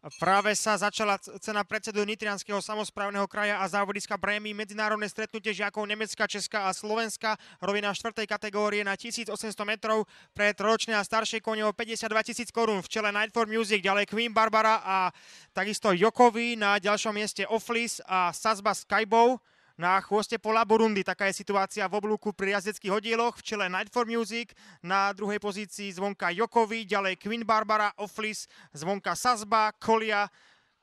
Práve sa začala cena predsedu Nitrianskeho samosprávneho kraja a závodiska Brémy, medzinárodné stretnutie žiakov Nemecka, Česka a Slovenska, rovina 4. kategórie na 1800 metrov pre trojročné a staršie kone o 52 000 korún. V čele Night for Music, ďalej Queen Barbara a takisto Jokovi, na ďalšom mieste Oflis a Sazba s Kajbou. Na chvoste pola Burundi, taká je situácia v oblúku pri jazdeckých oddieloch. V čele Night for Music, na druhej pozícii zvonka Jokovi, ďalej Queen Barbara, Oflis, zvonka Sazba, Kolia,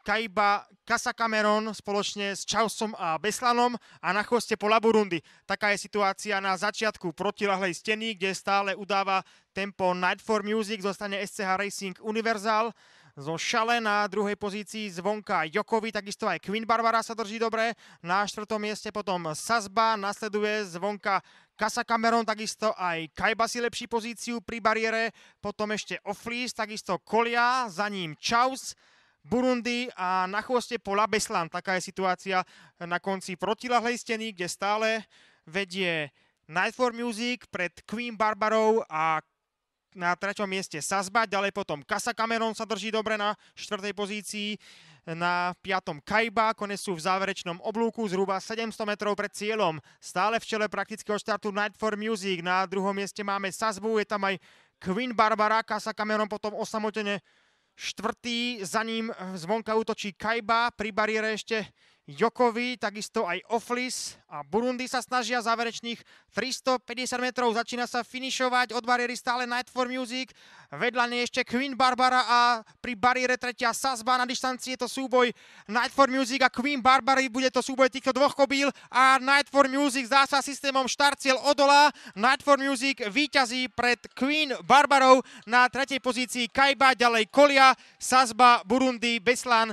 Kaiba, Casa Cameron spoločne s Čausom a Beslanom a na chvoste pola Burundi. Taká je situácia na začiatku protilahlej steny, kde stále udáva tempo Night for Music, zostane SCH Racing Universal. Zo Šale na druhej pozícii zvonka Jokovi, takisto aj Queen Barbara sa drží dobre. Na 4. mieste potom Sazba, nasleduje zvonka Casa Cameron, takisto aj Kaiba si lepší pozíciu pri bariére. Potom ešte Oflis, takisto Kolia, za ním Chaus, Burundi a na chvoste pola Beslan. Taká je situácia na konci protilahlej steny, kde stále vedie Night for Music pred Queen Barbarou a na 3. mieste Sazba, ďalej potom Casa Cameron sa drží dobre na 4. pozícii, na 5. Kaiba, konec sú v záverečnom oblúku zhruba 700 metrov pred cieľom. Stále v čele praktického štartu Night for Music, na 2. mieste máme Sazbu, je tam aj Queen Barbara, Casa Cameron potom osamotene 4., za ním zvonka útočí Kaiba, pri bariére ešte Jokovi, takisto aj Oflis a Burundi sa snažia záverečných 350 metrov. Začína sa finišovať od bariéry stále Night for Music. Vedľa nej ešte Queen Barbara a pri bariére 3. Sazba. Na dištancii je to súboj Night for Music a Queen Barbary. Bude to súboj týchto dvoch kobíl a Night for Music zdá sa systémom štart-cieľ odolá. Night for Music víťazí pred Queen Barbarou. Na 3. pozícii Kaiba, ďalej Kolia, Sazba, Burundi, Beslan